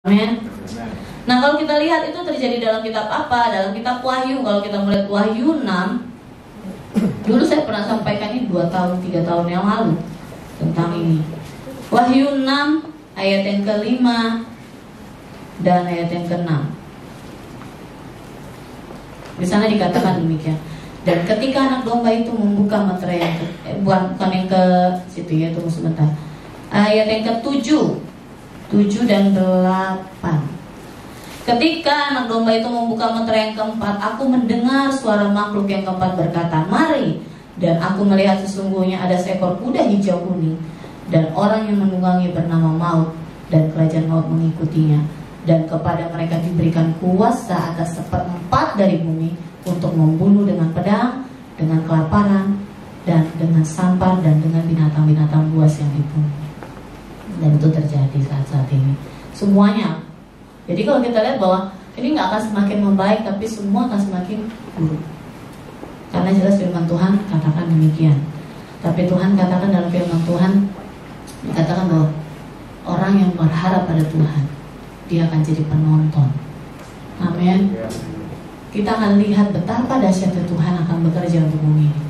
Amin. Nah, kalau kita lihat itu terjadi dalam kitab apa? Dalam kitab Wahyu. Kalau kita melihat Wahyu 6, dulu saya pernah sampaikan ini 2 tahun, 3 tahun yang lalu tentang ini. Wahyu 6 ayat yang ke-5 dan ayat yang ke-6. Di sana dikatakan demikian. Dan ketika anak domba itu membuka meterai yang bukan yang ke situ ya, tunggu sebentar. Ayat yang ke-7 dan 8. Ketika anak domba itu membuka meterai yang keempat, aku mendengar suara makhluk yang keempat berkata, "Mari." Dan aku melihat sesungguhnya ada seekor kuda hijau kuning, dan orang yang menunggangi bernama Maut, dan kerajaan maut mengikutinya. Dan kepada mereka diberikan kuasa atas 1/4 dari bumi untuk membunuh dengan pedang, dengan kelaparan, dan dengan sampar, dan dengan binatang-binatang buas yang dibunuh. Dan itu terjadi saat ini. Semuanya. Jadi kalau kita lihat bahwa ini nggak akan semakin membaik, tapi semua akan semakin buruk. Karena jelas firman Tuhan katakan demikian. Tapi Tuhan katakan dalam firman Tuhan, dikatakan bahwa orang yang berharap pada Tuhan, dia akan jadi penonton. Amin. Kita akan lihat betapa dahsyatnya Tuhan akan bekerja untuk bumi ini.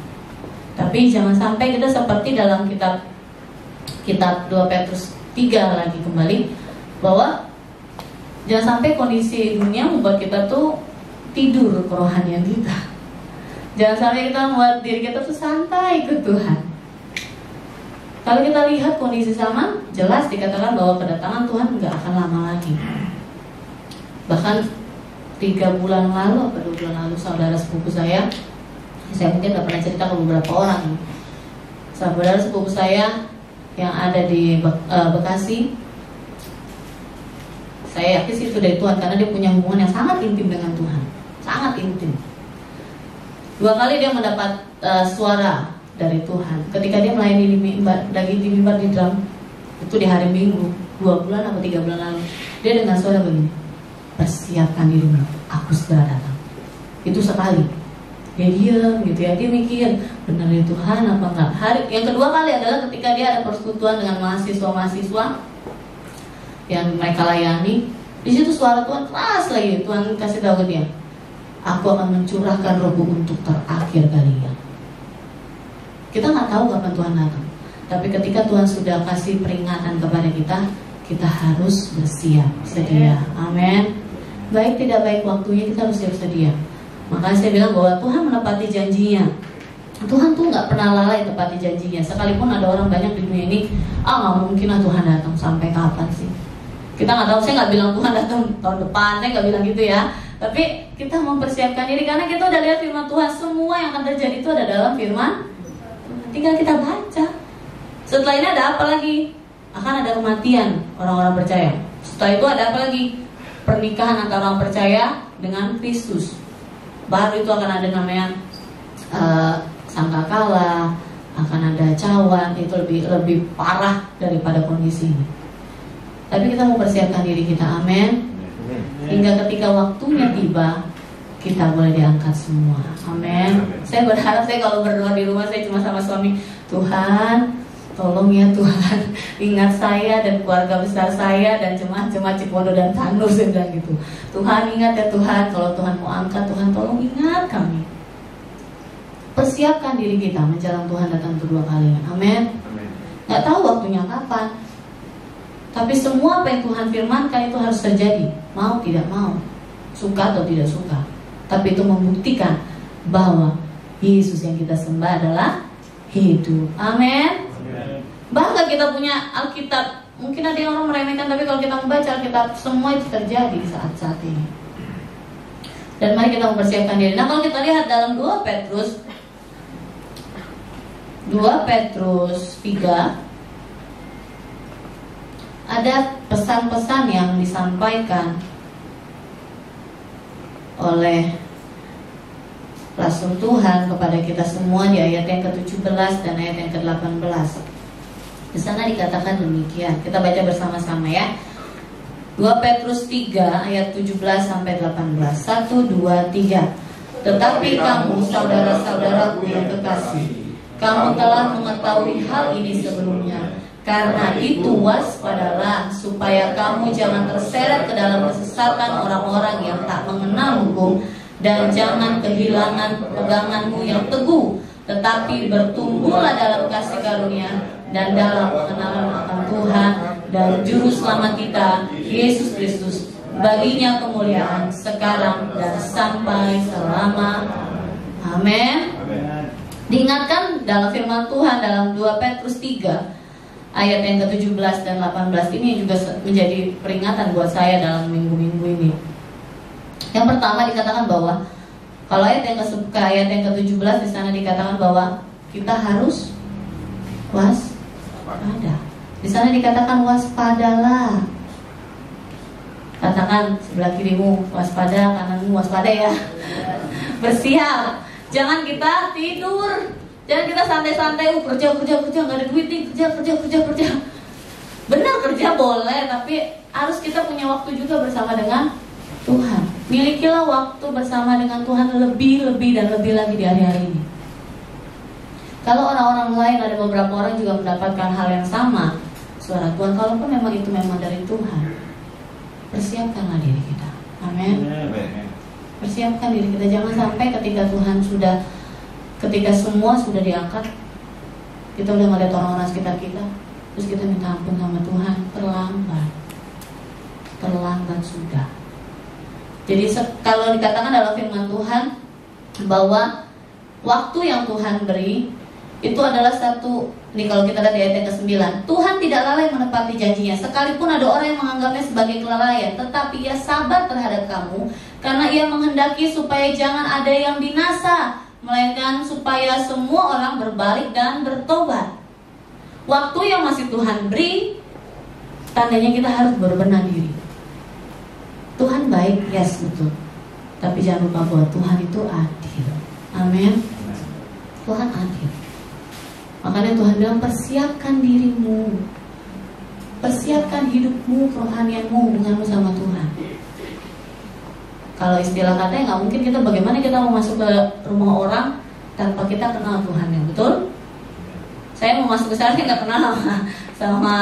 Tapi jangan sampai kita seperti dalam kitab 2 Petrus 3 lagi kembali, bahwa jangan sampai kondisi dunia membuat kita tuh tidur kerohanian kita. Jangan sampai kita membuat diri kita tuh santai ke Tuhan. Kalau kita lihat kondisi zaman, jelas dikatakan bahwa kedatangan Tuhan nggak akan lama lagi. Bahkan 3 bulan lalu atau 2 bulan lalu, saudara sepupu saya mungkin udah pernah cerita ke beberapa orang. Saudara sepupu saya yang ada di Bekasi, saya yakin sih itu dari Tuhan, karena dia punya hubungan yang sangat intim dengan Tuhan, sangat intim. 2 kali dia mendapat suara dari Tuhan ketika dia melayani di mimbar di drum, itu di hari Minggu 2 bulan atau 3 bulan lalu. Dia dengan suara begini, "Persiapkan dirimu, aku segera datang." Itu sekali. Dia diam gitu ya, dia mikir benar ya Tuhan apa enggak. Yang kedua kali adalah ketika dia ada persekutuan dengan mahasiswa yang mereka layani. Di situ suara Tuhan keras lagi. Tuhan kasih tahu ke dia, "Aku akan mencurahkan rohku untuk terakhir kalinya." Kita nggak tahu kapan Tuhan datang, tapi ketika Tuhan sudah kasih peringatan kepada kita, kita harus bersiap sedia. Amin. Baik tidak baik waktunya, kita harus siap sedia. Makanya saya bilang bahwa Tuhan menepati janjinya. Tuhan tuh nggak pernah lalai tepati janjinya. Sekalipun ada orang banyak di dunia ini, nggak mungkin lah Tuhan datang, sampai kapan sih? Kita nggak tahu. Saya nggak bilang Tuhan datang tahun depan, saya nggak bilang gitu ya. Tapi kita mempersiapkan diri, karena kita udah lihat firman Tuhan. Semua yang akan terjadi itu ada dalam firman. Tinggal kita baca. Setelah ini ada apa lagi? Akan ada kematian orang-orang percaya. Setelah itu ada apa lagi? Pernikahan antara orang percaya dengan Kristus. Baru itu akan ada namanya sangkakala, akan ada cawan. Itu lebih parah daripada kondisi ini. Tapi kita mau persiapkan diri kita, amin. Hingga ketika waktunya tiba, kita boleh diangkat semua, amin. Saya berharap, saya kalau berdoa di rumah, saya cuma sama suami, "Tuhan, tolong ya Tuhan, ingat saya dan keluarga besar saya dan jemaat-jemaat Cipondo dan Tanu," saya bilang gitu. "Tuhan ingat ya Tuhan, kalau Tuhan mau angkat, Tuhan tolong ingat kami." Persiapkan diri kita menjelang Tuhan datang kedua kalinya, amin. Gak tahu waktunya kapan, tapi semua apa yang Tuhan firmankan itu harus terjadi, mau tidak mau, suka atau tidak suka. Tapi itu membuktikan bahwa Yesus yang kita sembah adalah hidup, amin. Bahkan kita punya Alkitab. Mungkin ada yang orang meremehkan, tapi kalau kita membaca Alkitab, semua itu terjadi saat ini. Dan mari kita mempersiapkan diri. Nah, kalau kita lihat dalam 2 Petrus 3, ada pesan-pesan yang disampaikan oleh Rasul Tuhan kepada kita semua di ayat yang ke-17 dan ayat yang ke-18. Di sana dikatakan demikian. Kita baca bersama-sama ya. 2 Petrus 3 ayat 17 sampai 18. 1, 2, 3. "Tetapi kamu saudara-saudaraku yang kekasih, kamu telah mengetahui hal ini sebelumnya, Karena itu waspadalah supaya kamu jangan terseret ke dalam kesesatan orang-orang yang tak mengenal hukum, dan jangan kehilangan peganganmu yang teguh, tetapi bertumbuhlah dalam kasih karunia dan dalam pengenalan akan Tuhan dan Juru Selamat kita, Yesus Kristus. Baginya kemuliaan sekarang dan sampai selama-lamanya. Amin. Diingatkan dalam firman Tuhan dalam 2 Petrus 3 ayat yang ke-17 dan 18 ini juga menjadi peringatan buat saya dalam minggu-minggu ini. Yang pertama dikatakan bahwa kalau ayat yang ke-17 di sana dikatakan bahwa kita harus waspada. Di sana dikatakan waspadalah. Katakan sebelah kirimu waspada, kananmu waspada ya. Bersiap. Jangan kita tidur. Jangan kita santai-santai, kerja nggak ada duit nih, kerja. Benar kerja boleh, tapi harus kita punya waktu juga bersama dengan Tuhan. Milikilah waktu bersama dengan Tuhan lebih dan lebih lagi di hari-hari ini. Kalau orang-orang lain, ada beberapa orang juga mendapatkan hal yang sama, suara Tuhan. Kalaupun memang itu memang dari Tuhan, persiapkanlah diri kita. Amin. Persiapkan diri kita. Jangan sampai ketika semua sudah diangkat, kita udah ngeliat orang-orang sekitar kita, terus kita minta ampun sama Tuhan. Terlambat sudah. Jadi kalau dikatakan dalam firman Tuhan bahwa waktu yang Tuhan beri itu adalah satu. Nih kalau kita lihat di ayat yang ke-9, Tuhan tidak lalai menepati janjinya, sekalipun ada orang yang menganggapnya sebagai kelalaian, tetapi Ia sabar terhadap kamu, karena Ia menghendaki supaya jangan ada yang binasa, melainkan supaya semua orang berbalik dan bertobat. Waktu yang masih Tuhan beri, tandanya kita harus berbenah diri. Tuhan baik, yes, betul. Tapi jangan lupa bahwa Tuhan itu adil. Amin. Tuhan adil. Makanya Tuhan bilang persiapkan dirimu, persiapkan hidupmu, kerohanianmu, hubunganmu sama Tuhan. Kalau istilah katanya nggak mungkin bagaimana kita mau masuk ke rumah orang tanpa kita kenal Tuhan, ya betul? Saya mau masuk ke sana nggak kenal sama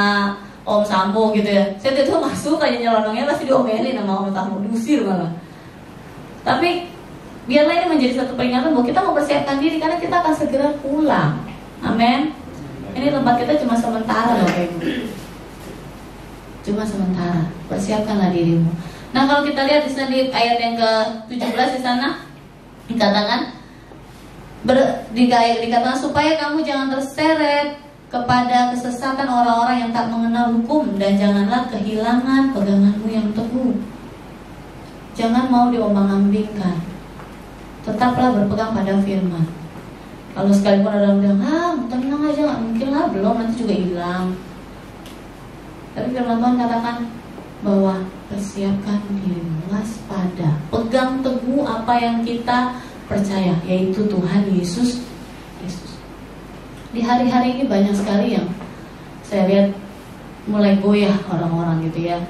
Om Sambo gitu ya. Saya tuh masuk aja nyelonongnya pasti diomelin sama Om Sambo, diusir malah. Tapi biarlah ini menjadi satu peringatan bahwa kita mau persiapkan diri karena kita akan segera pulang. Amin. Ini tempat kita cuma sementara loh, Ibu. Cuma sementara. Persiapkanlah dirimu. Nah, kalau kita lihat di sana di ayat yang ke-17 di sana dikatakan dikatakan supaya kamu jangan terseret kepada kesesatan orang-orang yang tak mengenal hukum, dan janganlah kehilangan peganganmu yang teguh. Jangan mau diombang-ambingkan. Tetaplah berpegang pada firman. Kalau sekalipun ada orang bilang, tenang aja, nggak mungkin lah, belum, nanti juga hilang. Tapi firman Tuhan katakan bahwa persiapkan dirimu, waspada, pegang teguh apa yang kita percaya, yaitu Tuhan Yesus. Di hari-hari ini banyak sekali yang saya lihat mulai goyah orang-orang gitu ya.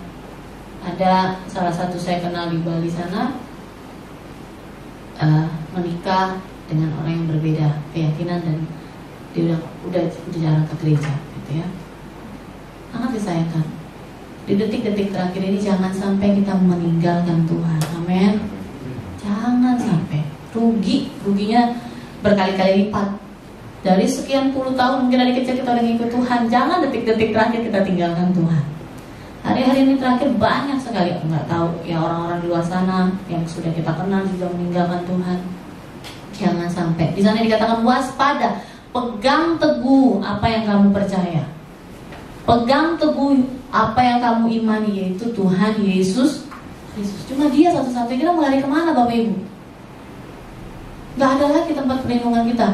Ada salah satu saya kenal di Bali sana, menikah dengan orang yang berbeda keyakinan dan dia udah jarang ke gereja gitu ya. Sangat disayangkan. Di detik-detik terakhir ini jangan sampai kita meninggalkan Tuhan. Amin. Jangan sampai ruginya berkali-kali lipat. Dari sekian puluh tahun mungkin dari kecil kita udah ngikut Tuhan, jangan detik-detik terakhir kita tinggalkan Tuhan. Hari-hari ini terakhir banyak sekali, nggak tahu ya, orang-orang di luar sana yang sudah kita kenal juga meninggalkan Tuhan. Jangan sampai. Di sana dikatakan waspada, pegang teguh apa yang kamu percaya, pegang teguh apa yang kamu imani, yaitu Tuhan Yesus. Cuma Dia satu-satunya. Kita mau lari kemana, Bapak Ibu? Gak ada lagi tempat perlindungan kita.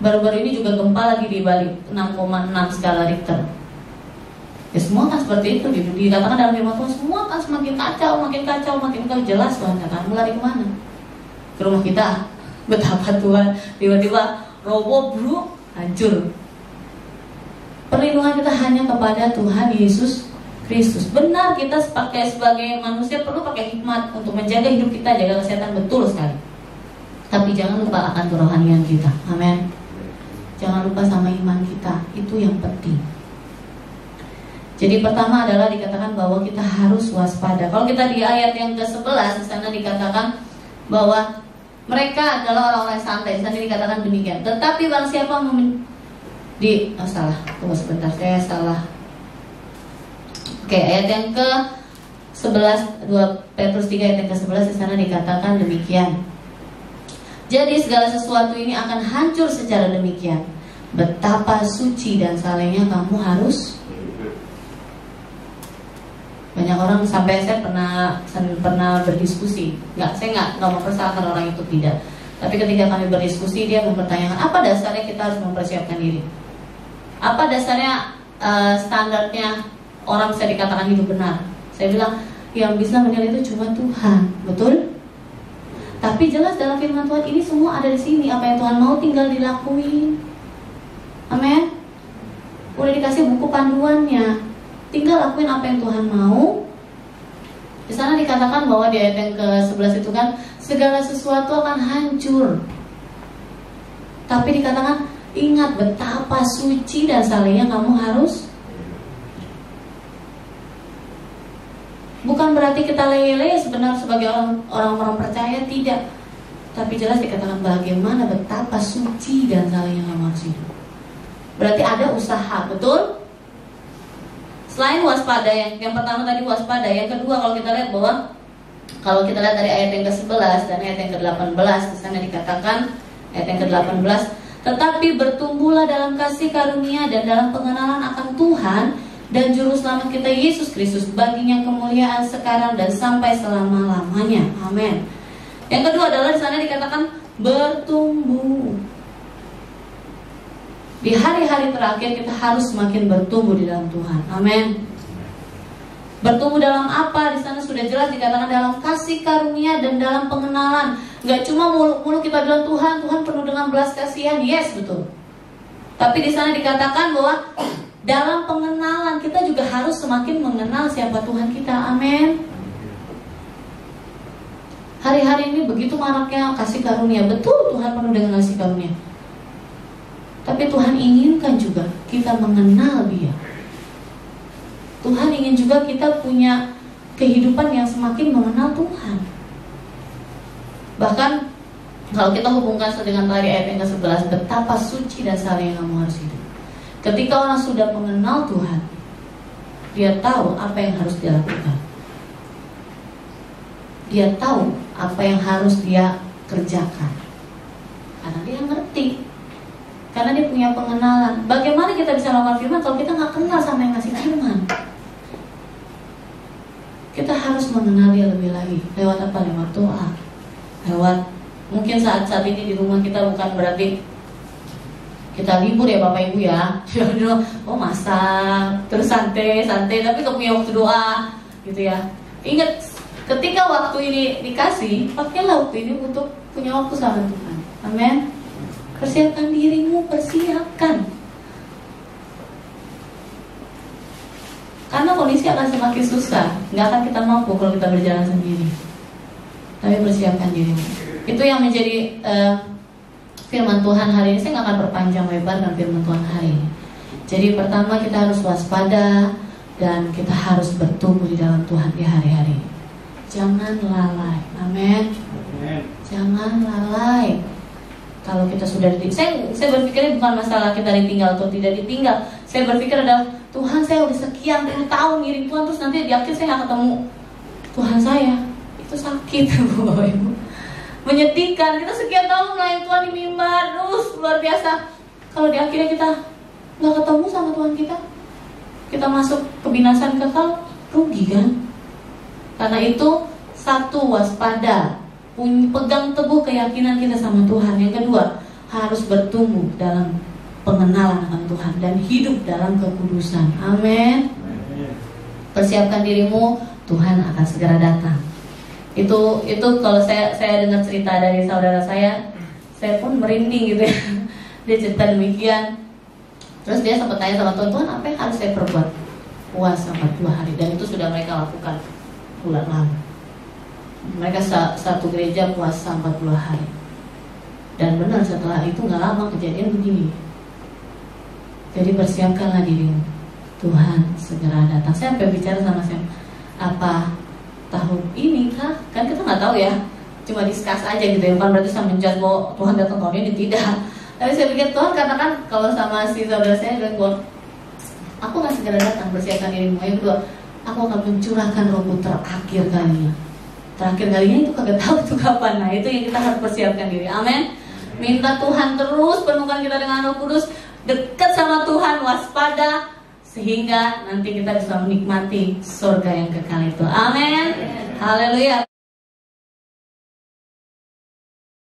Baru-baru ini juga gempa lagi di Bali, 6,6 skala Richter. Ya semua kan seperti itu. Dikatakan dalam firman Tuhan, semua kan semakin kacau. Jelas Tuhan katakan, mau lari kemana? Ke rumah kita. Betapa Tuhan tiba-tiba roboh, bro, hancur. Perlindungan kita hanya kepada Tuhan Yesus Kristus. Benar, kita sebagai manusia perlu pakai hikmat untuk menjaga hidup kita, jaga kesehatan, betul sekali. Tapi jangan lupa akan kerohanian kita. Amin. Jangan lupa sama iman kita. Itu itu yang penting. Jadi pertama adalah dikatakan bahwa kita harus waspada. Kalau kita di ayat yang ke-11 di sana dikatakan bahwa mereka adalah orang-orang yang santai. Di sana dikatakan demikian. Tetapi barang siapa tunggu sebentar, saya salah. Oke, ayat yang ke-11, 2 Petrus 3 ayat yang ke-11 di sana dikatakan demikian. Jadi segala sesuatu ini akan hancur secara demikian. Betapa suci dan salehnya kamu harus. Banyak orang, sampai saya pernah berdiskusi. Saya nggak mempersalahkan orang itu, tidak. Tapi ketika kami berdiskusi, dia mempertanyakan apa dasarnya kita harus mempersiapkan diri. Apa dasarnya standarnya orang bisa dikatakan hidup benar. Saya bilang yang bisa menilai itu cuma Tuhan, betul? Tapi jelas dalam firman Tuhan ini semua ada di sini. Apa yang Tuhan mau tinggal dilakuin. Amin. Udah dikasih buku panduannya. Tinggal lakuin apa yang Tuhan mau. Di sana dikatakan bahwa di ayat yang ke-11 itu kan segala sesuatu akan hancur. Tapi dikatakan ingat betapa suci dan salehnya kamu harus. Bukan berarti kita leye-leye sebenarnya sebagai orang-orang percaya, tidak. Tapi jelas dikatakan bagaimana betapa suci dan salehnya kamu harus hidup. Berarti ada usaha, betul? Selain waspada, yang pertama tadi waspada, yang kedua kalau kita lihat bahwa kalau kita lihat dari ayat yang ke-11 dan ayat yang ke-18 di sana dikatakan ayat yang ke-18, tetapi bertumbuhlah dalam kasih karunia dan dalam pengenalan akan Tuhan dan juru selamat kita Yesus Kristus, baginya kemuliaan sekarang dan sampai selama-lamanya. Amin. Yang kedua adalah di sana dikatakan bertumbuh. Di hari-hari terakhir kita harus semakin bertumbuh di dalam Tuhan. Amin. Bertumbuh dalam apa? Di sana sudah jelas dikatakan dalam kasih karunia dan dalam pengenalan. Gak cuma mulu-mulu kita bilang Tuhan penuh dengan belas kasihan. Yes, betul. Tapi di sana dikatakan bahwa dalam pengenalan kita juga harus semakin mengenal siapa Tuhan kita. Amin. Hari-hari ini begitu maraknya kasih karunia. Betul, Tuhan penuh dengan kasih karunia. Tapi Tuhan inginkan juga kita mengenal Dia. Tuhan ingin juga kita punya kehidupan yang semakin mengenal Tuhan. Bahkan kalau kita hubungkan dengan tadi ayat yang ke-11, betapa suci dan saleh yang kamu harus hidup. Ketika orang sudah mengenal Tuhan, dia tahu apa yang harus dia lakukan. Dia tahu apa yang harus dia kerjakan. Karena dia ngerti. Karena dia punya pengenalan. Bagaimana kita bisa melakukan firman kalau kita nggak kenal sama yang ngasih firman? Kita harus mengenal Dia lebih lagi. Lewat apa? Lewat doa. Lewat mungkin saat-saat ini di rumah kita bukan berarti kita libur ya Bapak Ibu ya. Oh masak, terus santai, tapi gak punya waktu doa gitu ya. Ingat, ketika waktu ini dikasih, pakailah waktu ini untuk punya waktu sama Tuhan. Amin. Persiapkan dirimu, persiapkan. Karena kondisi akan semakin susah. Nggak akan kita mampu kalau kita berjalan sendiri. Tapi persiapkan dirimu. Itu yang menjadi firman Tuhan hari ini. Saya nggak akan berpanjang lebar dengan firman Tuhan hari ini. Jadi pertama kita harus waspada dan kita harus bertumbuh di dalam Tuhan di hari-hari ini. Jangan lalai. Amin. Jangan lalai. Kalau kita sudah saya berpikirnya bukan masalah kita ditinggal atau tidak ditinggal. Saya berpikir adalah Tuhan, saya udah sekian puluh tahun ngiring Tuhan, terus nanti di akhir saya nggak ketemu Tuhan saya. Itu sakit, Bapak Ibu. Menyedihkan. Kita sekian tahun melayani Tuhan di mimbar, terus luar biasa. Kalau di akhirnya kita nggak ketemu sama Tuhan kita masuk kebinasaan kekal, rugi kan? Karena itu satu, waspada. Pegang teguh keyakinan kita sama Tuhan. Yang kedua, harus bertumbuh dalam pengenalan akan Tuhan dan hidup dalam kekudusan. Amin. Persiapkan dirimu, Tuhan akan segera datang. Itu kalau saya dengar cerita dari saudara saya pun merinding gitu ya. Dia cerita demikian. Terus dia sempat tanya sama Tuhan, apa yang harus saya perbuat? Puasa 42 hari. Dan itu sudah mereka lakukan bulan lalu. Mereka satu gereja puasa 40 hari. Dan benar setelah itu gak lama kejadian begini. Jadi persiapkanlah dirimu, Tuhan segera datang. Saya sampai bicara sama saya, apa tahun ini kah? Kan kita nggak tahu ya, cuma discuss aja gitu ya. Bukan berarti saya menjudge bahwa Tuhan datang tahun ini, tidak. Tapi saya pikir Tuhan katakan, kalau sama si saudara saya bilang, bahwa aku akan segera datang, persiapkan dirimu. Yang kedua, aku akan mencurahkan rohku terakhir kalinya. Terakhir kalinya itu kagak tahu itu kapan. Nah itu yang kita harus persiapkan diri. Amin. Minta Tuhan terus penuhkan kita dengan Roh Kudus, dekat sama Tuhan, waspada, sehingga nanti kita bisa menikmati surga yang kekal itu. Amin. Haleluya.